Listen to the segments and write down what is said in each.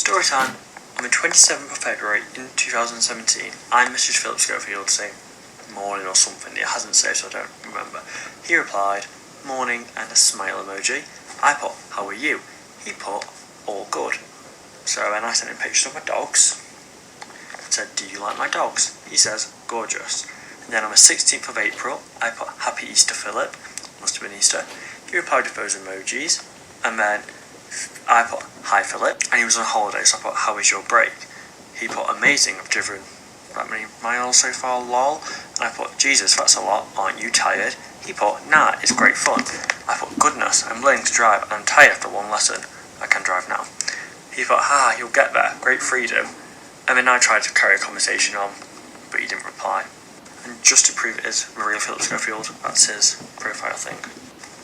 Story time. On the 27th of February in 2017, I messaged PHILLIP Schofield saying morning or something. It hasn't saved, so I don't remember. He replied, morning, and a smile emoji. I put, how are you? He put, all good. So then I sent him pictures of my dogs. I said, do you like my dogs? He says, gorgeous. And then on the 16th of April, I put, happy Easter, Philip. Must have been Easter. He replied with those emojis. And then I put, hi Philip, and he was on holiday, so I put, how was your break? He put, amazing, I've driven that many miles so far, lol. And I put, Jesus, that's a lot, aren't you tired? He put, nah, it's great fun. I put, goodness, I'm learning to drive, and I'm tired after one lesson. I can drive now. He put, you'll get there, great freedom. And then I tried to carry a conversation on, but he didn't reply. And just to prove it is Maria PHILLIP Schofield, that's his profile thing.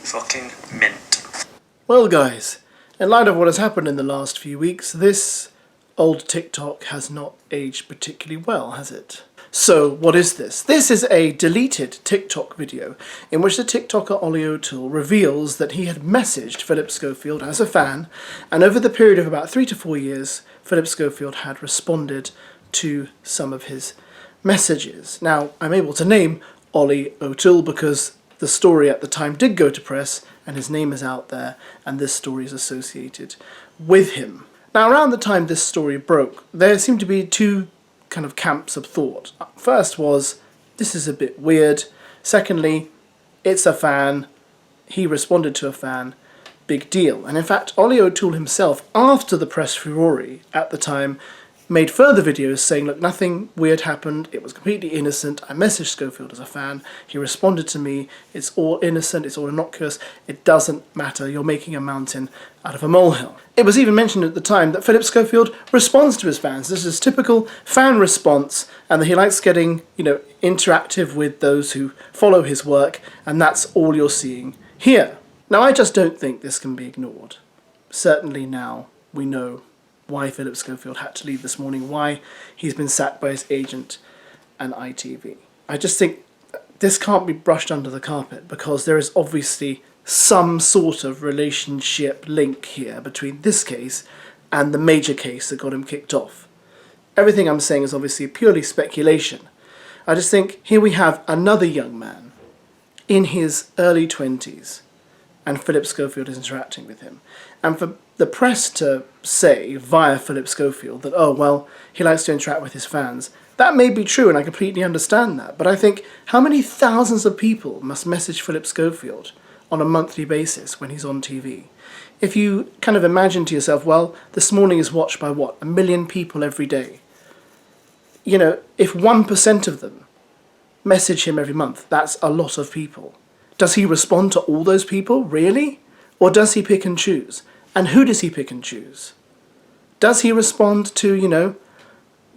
Fucking mint. Well guys, in light of what has happened in the last few weeks, this old TikTok has not aged particularly well, has it? So what is this? This is a deleted TikTok video in which the TikToker Ollie O'Toole reveals that he had messaged PHILLIP Schofield as a fan, and over the period of about 3 to 4 years, PHILLIP Schofield had responded to some of his messages. Now, I'm able to name Ollie O'Toole because the story at the time did go to press, and his name is out there, and this story is associated with him. Now, around the time this story broke, there seemed to be two kind of camps of thought. First was, this is a bit weird. Secondly, it's a fan. He responded to a fan. Big deal. And in fact, Ollie O'Toole himself, after the press furore at the time, made further videos saying, look, nothing weird happened, it was completely innocent, I messaged Schofield as a fan, he responded to me, it's all innocent, it's all innocuous, it doesn't matter, you're making a mountain out of a molehill. It was even mentioned at the time that PHILLIP Schofield responds to his fans. This is typical fan response, and that he likes getting, interactive with those who follow his work, and that's all you're seeing here. Now, I just don't think this can be ignored. Certainly now we know why PHILLIP Schofield had to leave this morning, why he's been sacked by his agent and ITV. I just think this can't be brushed under the carpet because there is obviously some sort of relationship link here between this case and the major case that got him kicked off. Everything I'm saying is obviously purely speculation. I just think here we have another young man in his early 20s and PHILLIP Schofield is interacting with him. And for the press to say via PHILLIP Schofield that, oh, well, he likes to interact with his fans, that may be true and I completely understand that. But I think how many thousands of people must message PHILLIP Schofield on a monthly basis when he's on TV? If you kind of imagine to yourself, well, this morning is watched by what, 1 million people every day. If 1% of them message him every month, that's a lot of people. Does he respond to all those people, really? Or does he pick and choose? And who does he pick and choose? Does he respond to,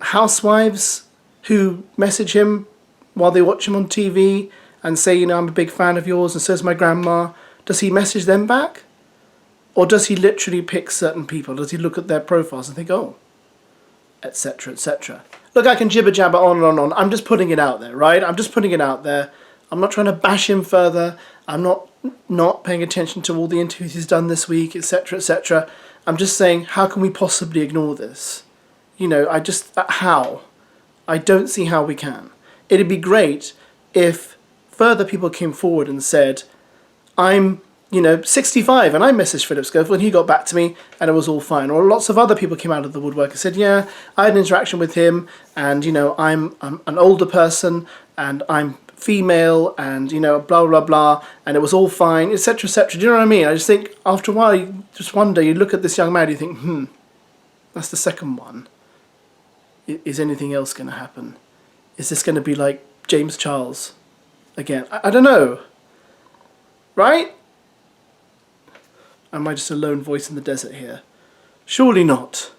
housewives who message him while they watch him on TV and say, I'm a big fan of yours and so's my grandma? Does he message them back? Or does he literally pick certain people? Does he look at their profiles and think, oh, etc., etc.? Look, I can jibber-jabber on and on. I'm just putting it out there, right? I'm just putting it out there. I'm not trying to bash him further. I'm not paying attention to all the interviews he's done this week, etc., etc. I'm just saying, how can we possibly ignore this? How? I don't see how we can. It'd be great if further people came forward and said, I'm, 65 and I messaged PHILLIP Schofield and he got back to me and it was all fine. Or lots of other people came out of the woodwork and said, yeah, I had an interaction with him and, I'm an older person and I'm female and, blah, blah, blah, and it was all fine, etc., etc. Do you know what I mean? I just think after a while, you just wonder, you look at this young man, you think, that's the second one. Is anything else going to happen? Is this going to be like James Charles again? I don't know. Right? Am I just a lone voice in the desert here? Surely not.